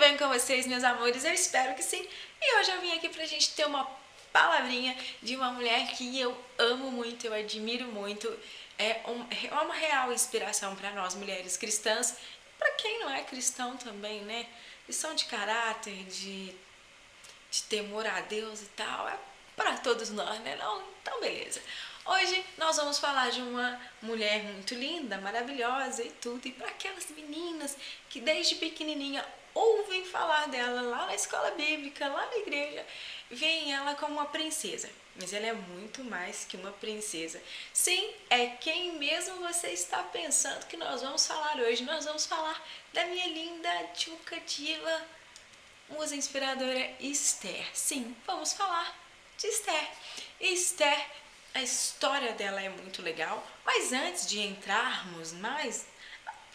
bem com vocês, meus amores? Eu espero que sim. E hoje eu vim aqui pra gente ter uma palavrinha de uma mulher que eu amo muito, eu admiro muito. É uma real inspiração para nós mulheres cristãs, para quem não é cristão também, né? Lição de caráter, de temor a Deus e tal, é para todos nós, né? Não? Então, beleza. Hoje nós vamos falar de uma mulher muito linda, maravilhosa e tudo, e para aquelas meninas que desde pequenininha ouvem falar dela lá na escola bíblica, lá na igreja, veem ela como uma princesa. Mas ela é muito mais que uma princesa. Sim, é quem mesmo você está pensando que nós vamos falar hoje. Nós vamos falar da minha linda Tchuca Diva, musa inspiradora Esther. Sim, vamos falar de Esther. Esther, a história dela é muito legal, mas antes de entrarmos mais,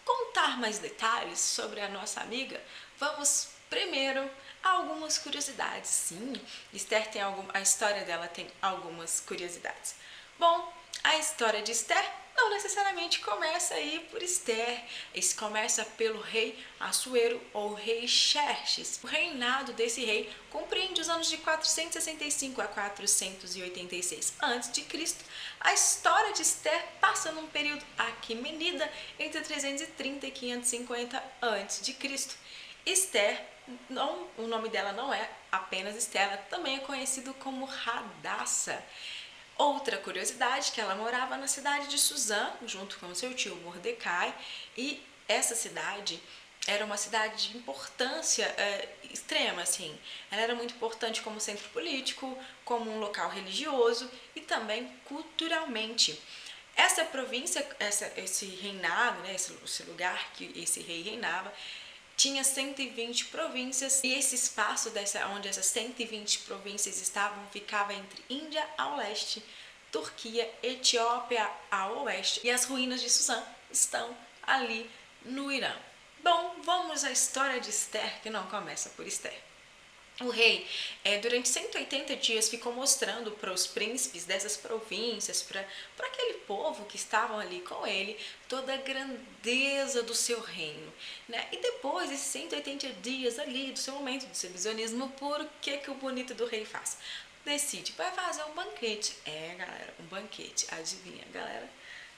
contar mais detalhes sobre a nossa amiga, vamos primeiro a algumas curiosidades. Sim, Esther tem a história dela tem algumas curiosidades. Bom, a história de Esther não necessariamente começa aí por Esther. Isso começa pelo rei Assuero ou rei Xerxes. O reinado desse rei compreende os anos de 465 a 486 a.C. A história de Esther passa num período aquemenida entre 330 e 550 a.C. Esther, não, o nome dela não é apenas Esther, ela também é conhecido como Radassa. Outra curiosidade, que ela morava na cidade de Suzã, junto com seu tio Mordecai, e essa cidade era uma cidade de importância extrema, assim. Ela era muito importante como centro político, como um local religioso e também culturalmente. Essa província, esse reinado, né, esse lugar que esse rei reinava, tinha 120 províncias e esse espaço onde essas 120 províncias estavam ficava entre Índia ao leste, Turquia, Etiópia ao oeste e as ruínas de Suzã estão ali no Irã. Bom, vamos à história de Esther, que não começa por Esther. O rei, durante 180 dias, ficou mostrando para os príncipes dessas províncias, para aquele povo que estavam ali com ele, toda a grandeza do seu reino. Né? E depois desses 180 dias ali, do seu momento de exibicionismo, por que o bonito do rei faz? Decide, vai fazer um banquete. Galera, um banquete. Adivinha, galera?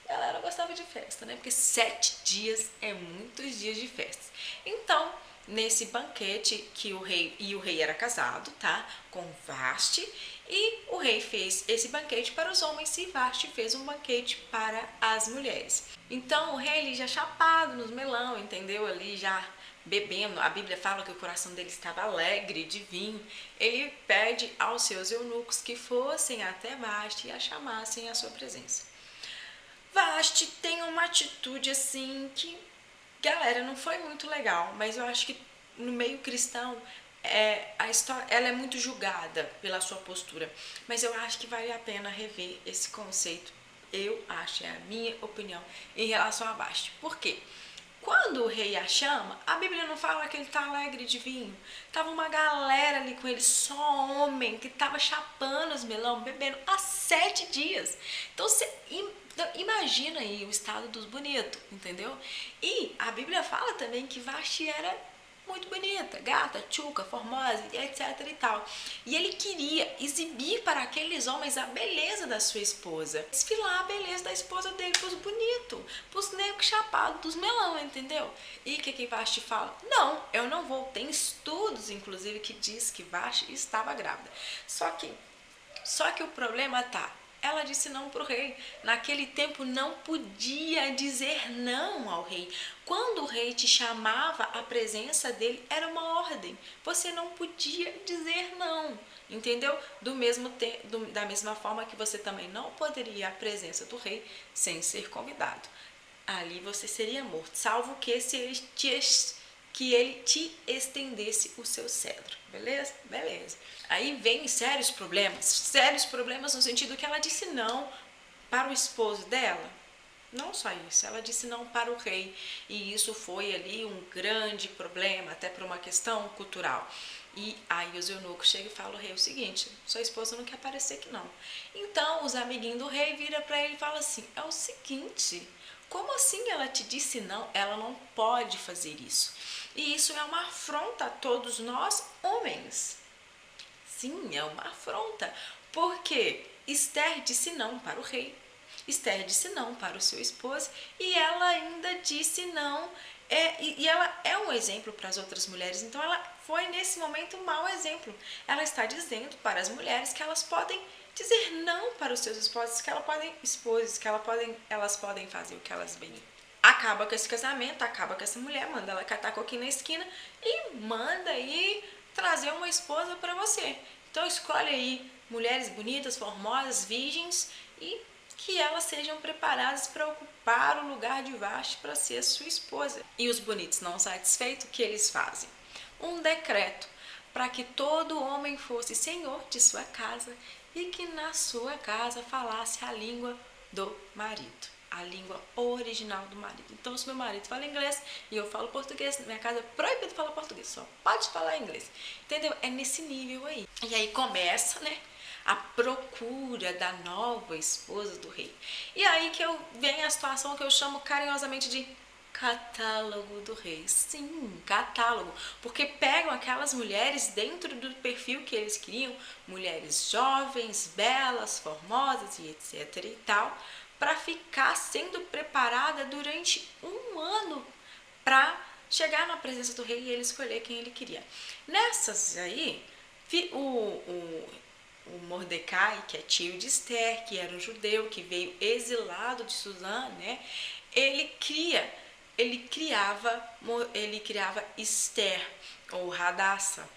Galera gostava de festa, né? Porque 7 dias é muitos dias de festa. Então, nesse banquete que o rei era casado, tá? Com Vasti, e o rei fez esse banquete para os homens e Vasti fez um banquete para as mulheres. Então, o rei ali já chapado nos melão, entendeu? Ali já bebendo, a Bíblia fala que o coração dele estava alegre de vinho. Ele pede aos seus eunucos que fossem até Vasti e a chamassem à sua presença. Vasti tem uma atitude assim que, galera, não foi muito legal, mas eu acho que no meio cristão a história, ela é muito julgada pela sua postura, mas eu acho que vale a pena rever esse conceito. Eu acho, é a minha opinião em relação a Vasti. Por quê? Quando o rei a chama, a Bíblia não fala que ele está alegre de vinho. Tava uma galera ali com ele, só homem, que tava chapando os melão, bebendo há 7 dias. Então você imagina aí o estado dos bonitos, entendeu? E a Bíblia fala também que Vasti era muito bonita, gata, tchuca, formosa, etc e tal. E ele queria exibir para aqueles homens a beleza da sua esposa, desfilar a beleza da esposa dele pros bonitos, pros negros chapados dos melão, entendeu? E o que Vasti fala? Não, eu não vou. Tem estudos, inclusive, que diz que Vasti estava grávida. Só que o problema tá, ela disse não para o rei. Naquele tempo não podia dizer não ao rei. Quando o rei te chamava à presença dele, era uma ordem. Você não podia dizer não, entendeu? Da mesma forma que você também não poderia ir à presença do rei sem ser convidado. Ali você seria morto, salvo que se ele te estendesse o seu cetro, beleza? Beleza. Aí vem sérios problemas no sentido que ela disse não para o esposo dela. Não só isso, ela disse não para o rei, e isso foi ali um grande problema, até por uma questão cultural. E aí os eunucos chegam e falam ao rei o seguinte: sua esposa não quer aparecer aqui não. Então os amiguinhos do rei viram para ele e falam assim: é o seguinte, como assim ela te disse não? Ela não pode fazer isso. E isso é uma afronta a todos nós, homens. Sim, é uma afronta. Porque Esther disse não para o rei. Esther disse não para o seu esposo e ela ainda disse não. E ela é um exemplo para as outras mulheres, então ela foi nesse momento um mau exemplo. Ela está dizendo para as mulheres que elas podem dizer não para os seus esposos, que elas podem fazer o que elas bem. Acaba com esse casamento, acaba com essa mulher, manda ela catar coquinho na esquina e manda aí trazer uma esposa para você. Então escolhe aí mulheres bonitas, formosas, virgens e que elas sejam preparadas para ocupar o lugar de Vasti para ser sua esposa. E os bonitos não satisfeitos, o que eles fazem? Um decreto para que todo homem fosse senhor de sua casa e que na sua casa falasse a língua do marido, a língua original do marido. Então, se meu marido fala inglês e eu falo português, na minha casa é proibido falar português, só pode falar inglês. Entendeu? É nesse nível aí. E aí começa, né, a procura da nova esposa do rei. E aí que vem a situação que eu chamo carinhosamente de catálogo do rei. Sim, catálogo. Porque pegam aquelas mulheres dentro do perfil que eles queriam, mulheres jovens, belas, formosas e etc e tal, para ficar sendo preparada durante um ano para chegar na presença do rei e ele escolher quem ele queria. Nessas aí, o Mordecai, que é tio de Esther, que era um judeu, que veio exilado de Suzã, né? Ele criava Esther, ou Radassa.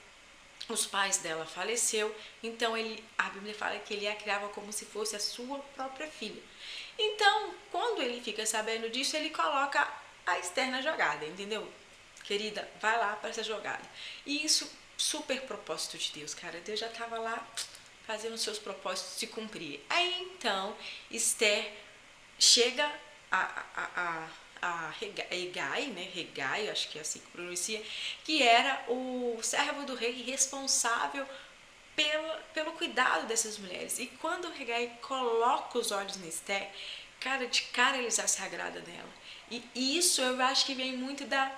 Os pais dela faleceu, então a Bíblia fala que ele a criava como se fosse a sua própria filha. Então, quando ele fica sabendo disso, ele coloca a Esther na jogada, entendeu? Querida, vai lá para essa jogada. E isso, super propósito de Deus, cara. Deus já estava lá fazendo os seus propósitos se cumprir. Aí, então, Esther chega a Hegai, né? Hegai, acho que é assim que pronuncia, que era o servo do rei responsável pelo cuidado dessas mulheres. E quando o Hegai coloca os olhos na Esther, de cara ele já se agrada dela. E isso eu acho que vem muito da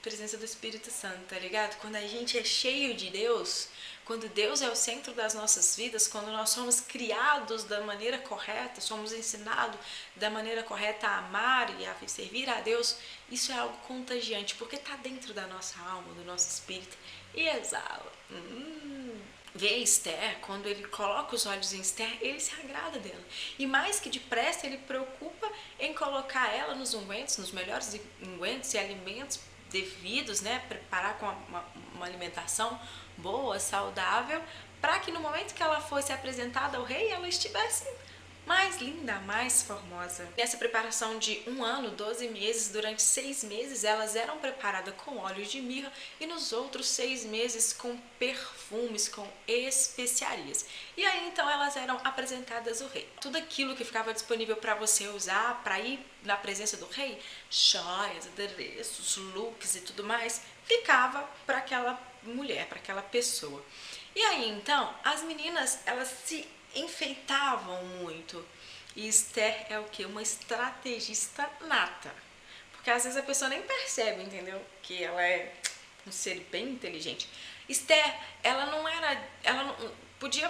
presença do Espírito Santo, tá ligado? Quando a gente é cheio de Deus, quando Deus é o centro das nossas vidas, quando nós somos criados da maneira correta, somos ensinados da maneira correta a amar e a servir a Deus, isso é algo contagiante, porque tá dentro da nossa alma, do nosso espírito, e exala. Vê Esther, quando ele coloca os olhos em Esther, ele se agrada dela. E mais que depressa, ele preocupa em colocar ela nos ungüentos, nos melhores ungüentos e alimentos devidos, né? Preparar com uma alimentação boa, saudável, para que no momento que ela fosse apresentada ao rei, ela estivesse mais linda, mais formosa. Nessa preparação de 1 ano, 12 meses, durante 6 meses elas eram preparadas com óleos de mirra e nos outros 6 meses com perfumes, com especiarias. E aí então elas eram apresentadas ao rei. Tudo aquilo que ficava disponível para você usar, para ir na presença do rei, joias, adereços, looks e tudo mais, ficava para aquela mulher, para aquela pessoa. E aí então as meninas, elas se enfeitavam muito. E Esther é o que? Uma estrategista nata. Porque às vezes a pessoa nem percebe, entendeu? Que ela é um ser bem inteligente. Esther, ela não podia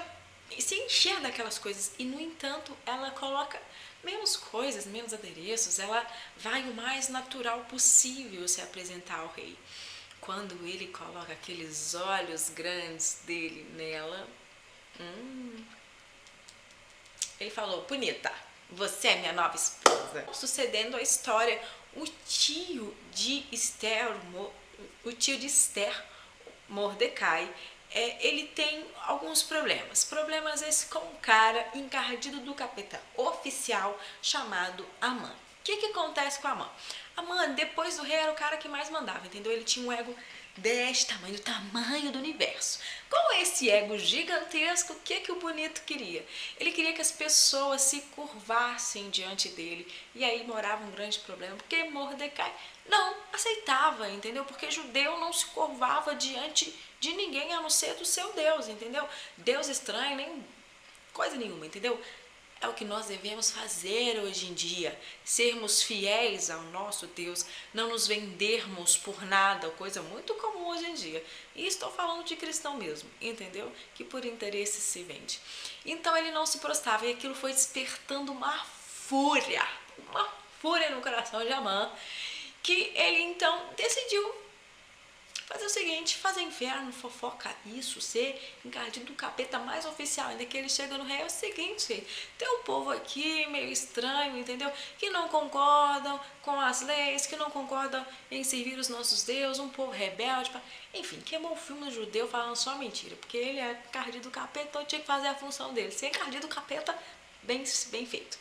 se encher daquelas coisas. E no entanto, ela coloca menos coisas, menos adereços. Ela vai o mais natural possível se apresentar ao rei. Quando ele coloca aqueles olhos grandes dele nela, ele falou: bonita, você é minha nova esposa. Sucedendo a história, o tio de Esther, Mordecai, ele tem alguns problemas. Problemas esses com um cara encardido do capeta oficial chamado Amã. O que acontece com Amã? Amã, depois do rei, era o cara que mais mandava, entendeu? Ele tinha um ego deste tamanho, do tamanho do universo. Com esse ego gigantesco, o que o bonito queria? Ele queria que as pessoas se curvassem diante dele. E aí morava um grande problema, porque Mordecai não aceitava, entendeu? Porque judeu não se curvava diante de ninguém a não ser do seu Deus, entendeu? Deus estranho, nem coisa nenhuma, entendeu? É o que nós devemos fazer hoje em dia, sermos fiéis ao nosso Deus, não nos vendermos por nada, coisa muito comum hoje em dia. E estou falando de cristão mesmo, entendeu? Que por interesse se vende. Então ele não se prostrava e aquilo foi despertando uma fúria no coração de Amã, que ele então decidiu fazer o seguinte, fazer inferno, fofoca, isso, ser encardido do capeta mais oficial. Ainda que ele chega no rei, é o seguinte, tem um povo aqui meio estranho, entendeu? Que não concordam com as leis, que não concordam em servir os nossos deuses, um povo rebelde. Enfim, queimou o filme do judeu falando só mentira, porque ele é encardido do capeta, então tinha que fazer a função dele. Ser encardido do capeta, bem feito.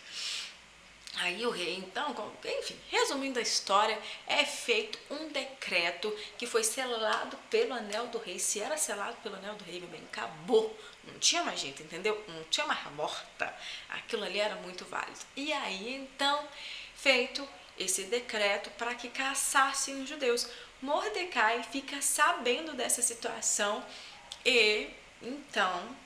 Aí o rei, então, enfim, resumindo a história, é feito um decreto que foi selado pelo anel do rei. Se era selado pelo anel do rei, meu bem, acabou. Não tinha mais jeito, entendeu? Não tinha mais morta. Aquilo ali era muito válido. E aí, então, feito esse decreto para que caçassem os judeus. Mordecai fica sabendo dessa situação e, então,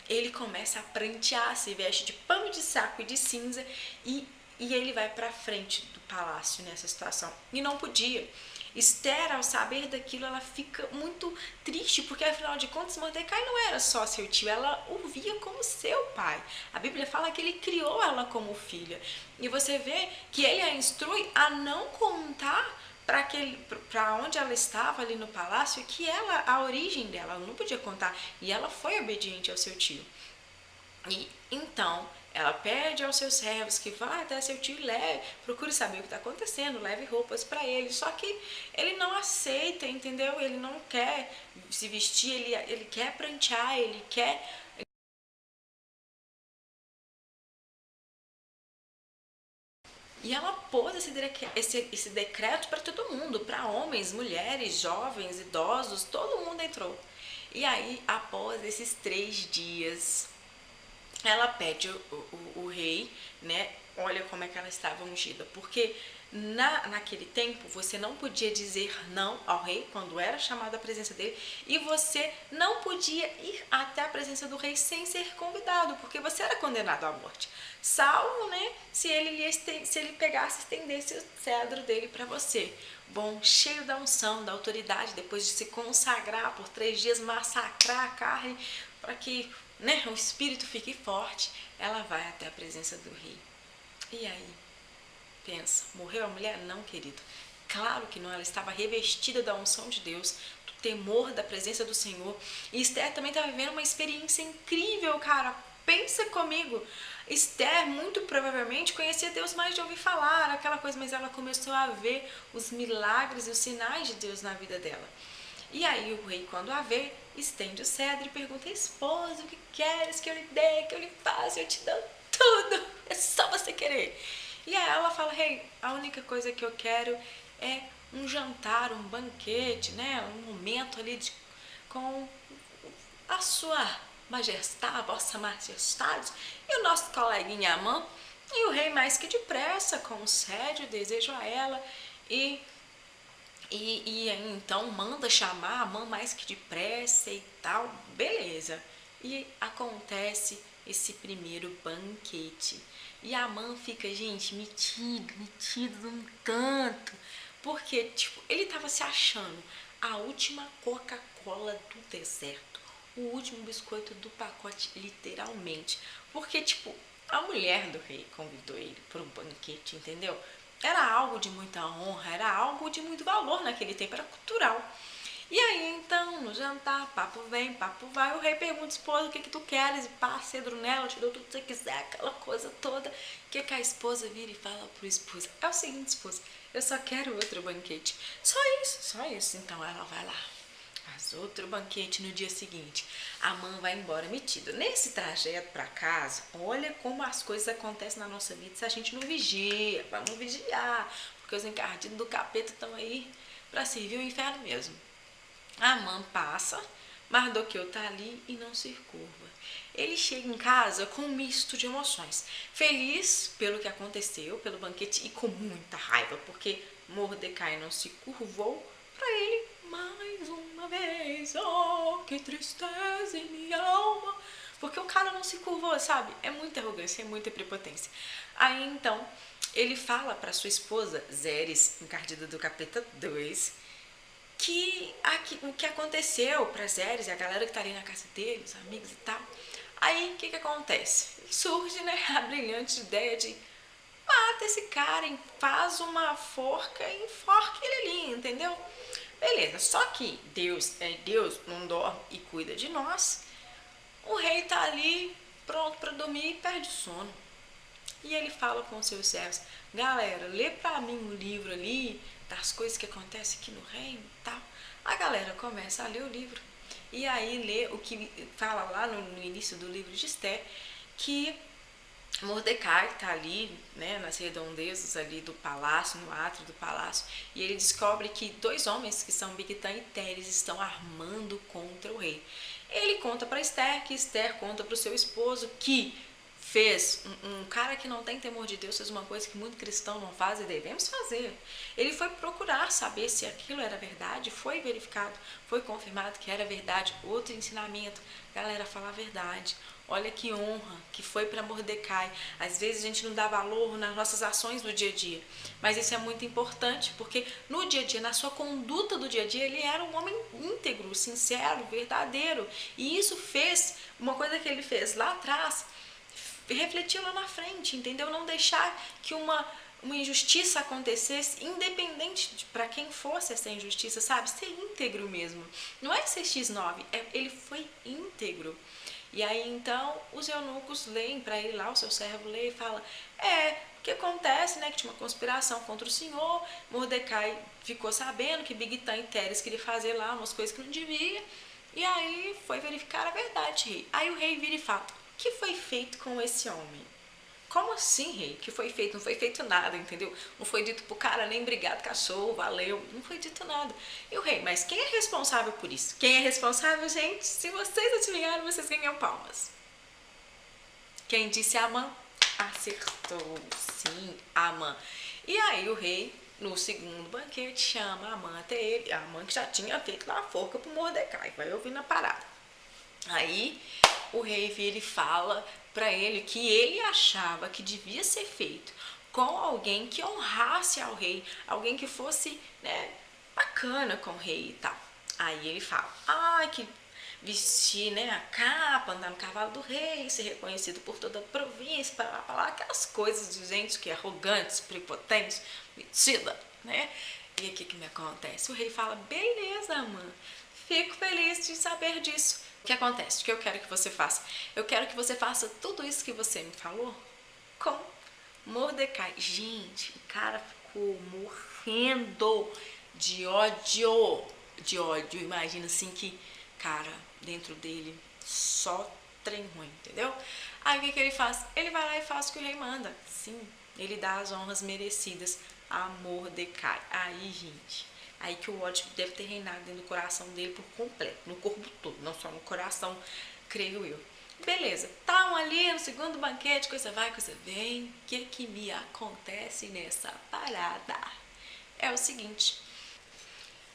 ele começa a prantear, se veste de pano de saco e de cinza e ele vai para frente do palácio nessa situação. E não podia. Esther, ao saber daquilo, ela fica muito triste, porque afinal de contas Mordecai não era só seu tio, ela o via como seu pai. A Bíblia fala que ele criou ela como filha. E você vê que ele a instrui a não contar para onde ela estava ali no palácio, que ela, a origem dela, ela não podia contar, e ela foi obediente ao seu tio. E então ela pede aos seus servos que vá até seu tio e leve, procure saber o que está acontecendo, leve roupas para ele. Só que ele não aceita, entendeu? Ele não quer se vestir, ele quer prantear, ele quer. E ela pôs esse decreto para todo mundo, para homens, mulheres, jovens, idosos, todo mundo entrou. E aí, após esses 3 dias, ela pede o rei, né? Olha como é que ela estava ungida, porque naquele tempo você não podia dizer não ao rei quando era chamado à presença dele, e você não podia ir até a presença do rei sem ser convidado, porque você era condenado à morte, salvo, né, se ele pegasse e estendesse o cedro dele para você. Bom, cheio da unção, da autoridade, depois de se consagrar por 3 dias, massacrar a carne para que, né, o espírito fique forte, ela vai até a presença do rei. E aí? Pensa, morreu a mulher? Não, querido. Claro que não, ela estava revestida da unção de Deus, do temor da presença do Senhor. E Esther também estava vivendo uma experiência incrível, cara. Pensa comigo. Esther muito provavelmente conhecia Deus mais de ouvir falar, aquela coisa, mas ela começou a ver os milagres e os sinais de Deus na vida dela. E aí o rei, quando a vê, estende o cedro e pergunta: esposa, o que queres que eu lhe dê, que eu lhe faça? Eu te dou tudo, é só você querer. E aí ela fala: rei, a única coisa que eu quero é um jantar, um banquete, né? Um momento ali com a sua majestade, a vossa majestade, e o nosso coleguinha Amã. E o rei, mais que depressa, concede o desejo a ela e então manda chamar Amã mais que depressa e tal, beleza. E acontece esse primeiro banquete. E Amã fica, gente, metido num canto. Porque, tipo, ele tava se achando a última Coca-Cola do deserto. O último biscoito do pacote, literalmente. Porque, tipo, a mulher do rei convidou ele para um banquete, entendeu? Era algo de muita honra, era algo de muito valor naquele tempo, era cultural. E aí, então, no jantar, papo vem, papo vai, o rei pergunta: esposa, o que tu queres? E pá, cedro nela, eu te dou tudo que você quiser, aquela coisa toda. O que a esposa vira e fala pro esposo? É o seguinte, esposa, eu só quero outro banquete. Só isso. Então ela vai lá, faz outro banquete no dia seguinte. A Amã vai embora metida. Nesse trajeto para casa, olha como as coisas acontecem na nossa vida se a gente não vigia. Vamos vigiar, porque os encardidos do capeta estão aí para servir o inferno mesmo. A Amã passa, Mardoqueu tá ali e não se curva. Ele chega em casa com um misto de emoções. Feliz pelo que aconteceu, pelo banquete, e com muita raiva, porque Mordecai não se curvou para ele mais uma vez. Oh, que tristeza em minha alma, Porque o cara não se curvou, sabe? É muita arrogância, é muita prepotência. Aí então, ele fala para sua esposa, Zeres, encardida do capítulo 2, que o que aconteceu para Zeres e a galera que tá ali na casa dele, os amigos e tal. Aí, o que acontece? Surge, né, a brilhante ideia de mata esse cara, faz uma forca e enforca ele ali, entendeu? Beleza, só que Deus não dorme e cuida de nós. O rei tá ali pronto para dormir e perde o sono. E ele fala com os seus servos: galera, lê pra mim um livro ali das coisas que acontecem aqui no reino e tal. A galera começa a ler o livro. E aí lê o que fala lá no início do livro de Esther, que Mordecai está ali, né, nas redondezas ali do palácio, no átrio do palácio, e ele descobre que dois homens, que são Bigtan e Teres, estão armando contra o rei. Ele conta para Esther, que Esther conta para o seu esposo, que fez, um cara que não tem temor de Deus, fez uma coisa que muito cristão não faz e devemos fazer. Ele foi procurar saber se aquilo era verdade, foi verificado, foi confirmado que era verdade. Outro ensinamento, galera, fala a verdade. Olha que honra que foi para Mordecai. Às vezes a gente não dá valor nas nossas ações do dia a dia, mas isso é muito importante, porque no dia a dia, na sua conduta do dia a dia, ele era um homem íntegro, sincero, verdadeiro. E isso fez, uma coisa que ele fez lá atrás, refletiu lá na frente, entendeu? Não deixar que uma injustiça acontecesse, independente de para quem fosse essa injustiça, sabe? Ser íntegro mesmo. Não é ser X9, ele foi íntegro. E aí então os eunucos leem para ele lá, o seu servo lê e fala: o que acontece, né? Que tinha uma conspiração contra o senhor. Mordecai ficou sabendo que Bigtan e Teres queria fazer lá umas coisas que não devia. E aí foi verificar a verdade, rei. Aí o rei vira e fala: o que foi feito com esse homem? Como assim, rei? O que foi feito? Não foi feito nada, entendeu? Não foi dito pro cara nem obrigado, cachorro, valeu. Não foi dito nada. E o rei, mas quem é responsável por isso? Quem é responsável, gente? Se vocês adivinharem, vocês ganham palmas. Quem disse Amã? Acertou. Sim, Amã. E aí o rei, no segundo banquete, chama Amã até ele. Amã que já tinha feito lá a forca pro Mordecai. Vai ouvir na parada. Aí o rei vira e fala para ele que ele achava que devia ser feito com alguém que honrasse ao rei, alguém que fosse, né, bacana com o rei e tal. Aí ele fala: que vestir, né, a capa, andar no cavalo do rei, ser reconhecido por toda a província, para falar aquelas coisas de gente que é arrogantes, prepotentes, metida, né? E o que me acontece? O rei fala: beleza, mãe, fico feliz de saber disso. O que acontece? O que eu quero que você faça? Eu quero que você faça tudo isso que você me falou com Mordecai. Gente, o cara ficou morrendo de ódio. De ódio. Imagina assim que, cara, dentro dele só trem ruim, entendeu? Aí o que ele faz? Ele vai lá e faz o que o rei manda. Sim, ele dá as honras merecidas a Mordecai. Aí, gente, aí que o ódio deve ter reinado dentro do coração dele por completo, no corpo todo, não só no coração, creio eu. Beleza, estavam ali no segundo banquete, coisa vai, coisa vem. O que me acontece nessa parada? É o seguinte,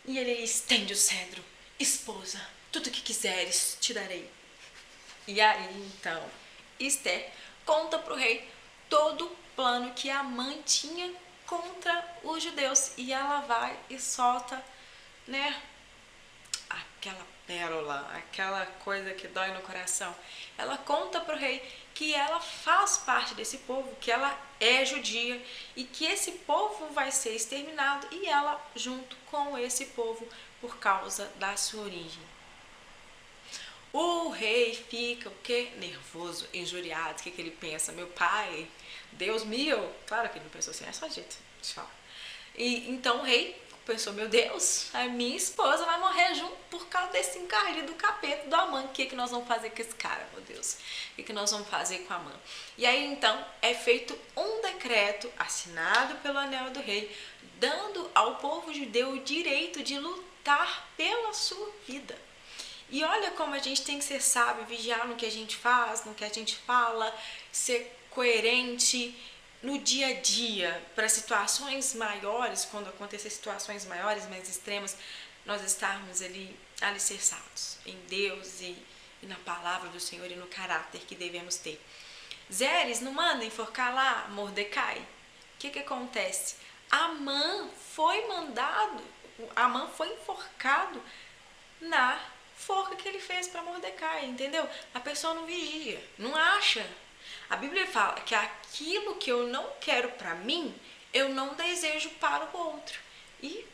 e ele estende o cedro: esposa, tudo que quiseres te darei. E aí então Esther conta pro rei todo o plano que Amã tinha contra os judeus, e ela vai e solta, né, aquela pérola, aquela coisa que dói no coração. Ela conta pro rei que ela faz parte desse povo, que ela é judia e que esse povo vai ser exterminado, e ela junto com esse povo por causa da sua origem. O rei fica o quê? Nervoso, injuriado. O que ele pensa? Meu pai, Deus meu. Claro que ele não pensou assim, é só jeito de falar. E então o rei pensou: meu Deus, a minha esposa vai morrer junto por causa desse encardido do capeta do Amã. O que nós vamos fazer com esse cara, meu Deus? O que nós vamos fazer com Amã? E aí então é feito um decreto assinado pelo anel do rei, dando ao povo judeu o direito de lutar pela sua vida. E olha como a gente tem que ser sábio, vigiar no que a gente faz, no que a gente fala, ser coerente no dia a dia, para situações maiores, quando acontecer situações maiores, mais extremas, nós estarmos ali alicerçados em Deus e e na palavra do Senhor e no caráter que devemos ter. Zeres não manda enforcar lá Mordecai. O que acontece? Amã foi enforcado na forca que ele fez para Mordecai, entendeu? A pessoa não vigia, não acha. A Bíblia fala que aquilo que eu não quero para mim, eu não desejo para o outro. E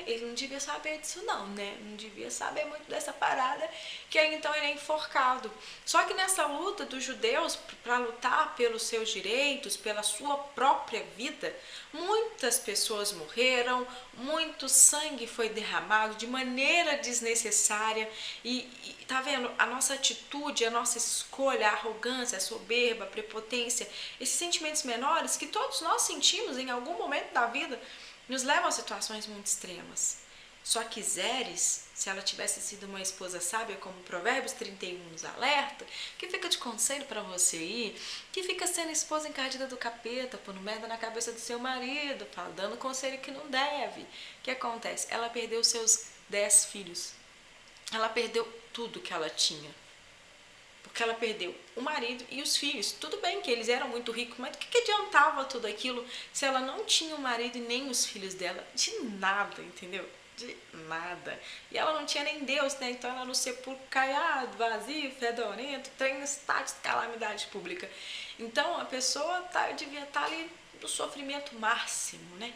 ele não devia saber disso não, né? Não devia saber muito dessa parada, que aí então ele é enforcado. Só que nessa luta dos judeus para lutar pelos seus direitos, pela sua própria vida, muitas pessoas morreram, muito sangue foi derramado de maneira desnecessária e tá vendo? A nossa atitude, a nossa escolha, a arrogância, a soberba, a prepotência, esses sentimentos menores que todos nós sentimos em algum momento da vida, nos levam a situações muito extremas. Só que Zeres, se ela tivesse sido uma esposa sábia, como Provérbios 31 nos alerta, que fica de conselho para você ir, que fica sendo esposa encardida do capeta, pondo merda na cabeça do seu marido, dando conselho que não deve. O que acontece? Ela perdeu seus 10 filhos. Ela perdeu tudo que ela tinha. Porque ela perdeu o marido e os filhos. Tudo bem que eles eram muito ricos, mas o que adiantava tudo aquilo se ela não tinha o marido e nem os filhos dela? De nada, entendeu? De nada. E ela não tinha nem Deus, né? Então ela no sepulcro caiado, vazio, fedorento, trem no estado de calamidade pública. Então a pessoa devia estar ali no sofrimento máximo, né?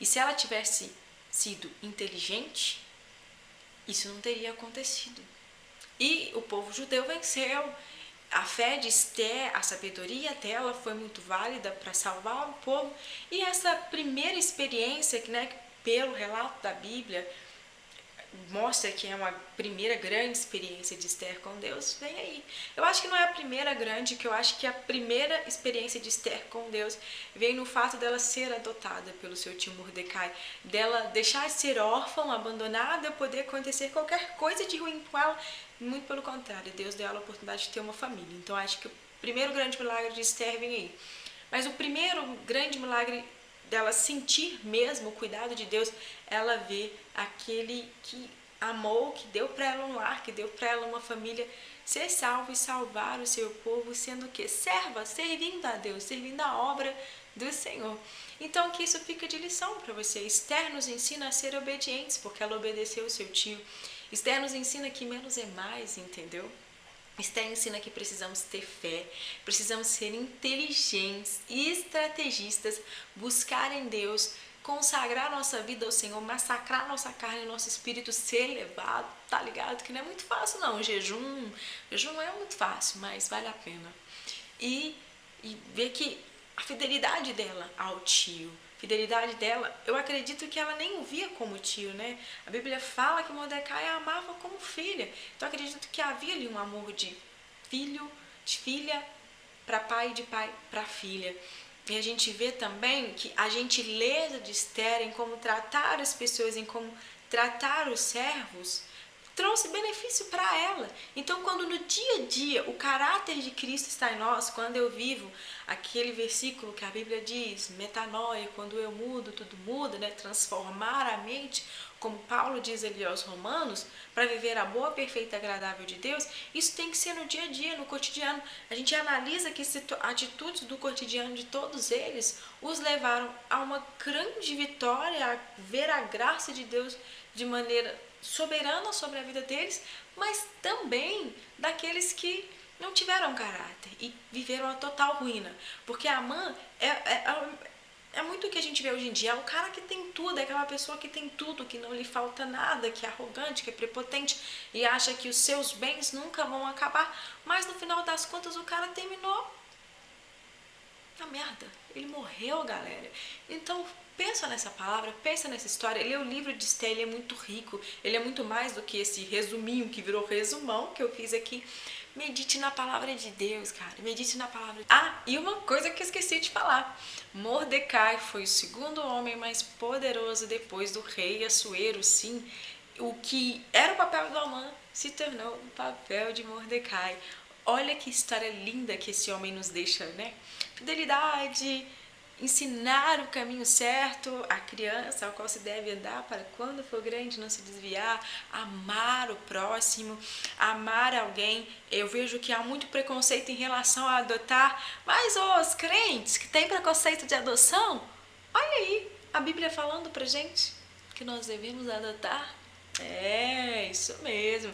E se ela tivesse sido inteligente, isso não teria acontecido. E o povo judeu venceu. A fé de Esther, a sabedoria dela foi muito válida para salvar o povo. E essa primeira experiência, pelo relato da Bíblia, mostra que é uma primeira grande experiência de Esther com Deus, vem aí. Eu acho que não é a primeira grande, que eu acho que a primeira experiência de Esther com Deus vem no fato dela ser adotada pelo seu tio Mordecai, dela deixar de ser órfã, abandonada, poder acontecer qualquer coisa de ruim com ela. Muito pelo contrário, Deus deu ela a oportunidade de ter uma família. Então acho que o primeiro grande milagre de Esther vem aí. Mas o primeiro grande milagre dela sentir mesmo o cuidado de Deus, ela vê aquele que amou, que deu para ela um lar, que deu para ela uma família, ser salvo e salvar o seu povo, sendo o quê? Serva, servindo a Deus, servindo a obra do Senhor. Então que isso fica de lição para você. Esther nos ensina a ser obedientes, porque ela obedeceu o seu tio. Esther nos ensina que menos é mais, entendeu? Esther ensina que precisamos ter fé, precisamos ser inteligentes e estrategistas, buscar em Deus, consagrar nossa vida ao Senhor, massacrar nossa carne e nosso espírito, ser levado, tá ligado? Que não é muito fácil não, jejum não é muito fácil, mas vale a pena. E ver que a fidelidade dela ao tio, fidelidade dela, eu acredito que ela nem o via como tio, né? A Bíblia fala que Mordecai a amava como filha. Então eu acredito que havia ali um amor de filho, de filha para pai e de pai para filha. E a gente vê também que a gentileza de Esther em como tratar as pessoas, em como tratar os servos, trouxe benefício para ela. Então, quando no dia a dia o caráter de Cristo está em nós, quando eu vivo aquele versículo que a Bíblia diz, metanoia, quando eu mudo, tudo muda, né? Transformar a mente, como Paulo diz ali aos Romanos, para viver a boa, perfeita e agradável de Deus, isso tem que ser no dia a dia, no cotidiano. A gente analisa que atitudes do cotidiano de todos eles os levaram a uma grande vitória, a ver a graça de Deus de maneira soberana sobre a vida deles, mas também daqueles que não tiveram caráter e viveram a total ruína. Porque Amã é muito o que a gente vê hoje em dia, é o cara que tem tudo, é aquela pessoa que tem tudo, que não lhe falta nada, que é arrogante, que é prepotente e acha que os seus bens nunca vão acabar, mas no final das contas o cara terminou na merda, ele morreu, galera. Então pensa nessa palavra, pensa nessa história. Ler o livro de Esther, ele é muito rico, ele é muito mais do que esse resuminho que virou resumão que eu fiz aqui. Medite na palavra de Deus, cara. Medite na palavra. Ah, e uma coisa que eu esqueci de falar. Mordecai foi o segundo homem mais poderoso depois do rei Assuero, sim. O que era o papel do Amã se tornou o papel de Mordecai. Olha que história linda que esse homem nos deixa, né? Fidelidade, ensinar o caminho certo à criança ao qual se deve andar para quando for grande não se desviar, amar o próximo, amar alguém. Eu vejo que há muito preconceito em relação a adotar, mas os crentes que têm preconceito de adoção, olha aí a Bíblia falando pra gente que nós devemos adotar. É, isso mesmo.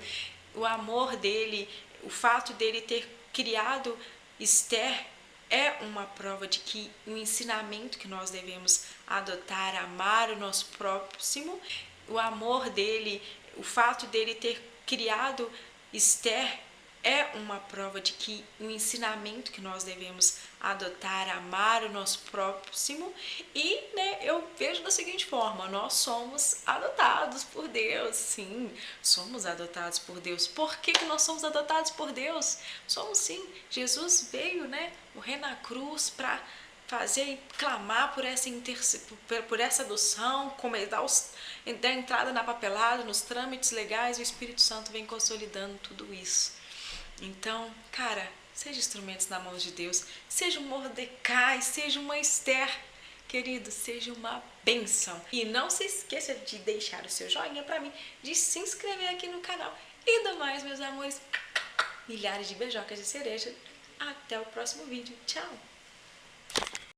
O amor dele, o fato dele ter criado Esther é uma prova de que o ensinamento que nós devemos adotar, amar o nosso próximo, o amor dele, o fato dele ter criado Esther é uma prova de que o ensinamento que nós devemos adotar, amar o nosso próximo. E eu vejo da seguinte forma: nós somos adotados por Deus. Sim, somos adotados por Deus. Por que nós somos adotados por Deus? Somos sim. Jesus veio morrer na cruz para fazer e clamar por essa adoção, dar entrada na papelada, nos trâmites legais. O Espírito Santo vem consolidando tudo isso. Então, cara, seja instrumentos na mão de Deus, seja um Mordecai, seja uma Esther, querido, seja uma bênção. E não se esqueça de deixar o seu joinha para mim, de se inscrever aqui no canal. E do mais, meus amores, milhares de beijocas de cereja. Até o próximo vídeo. Tchau!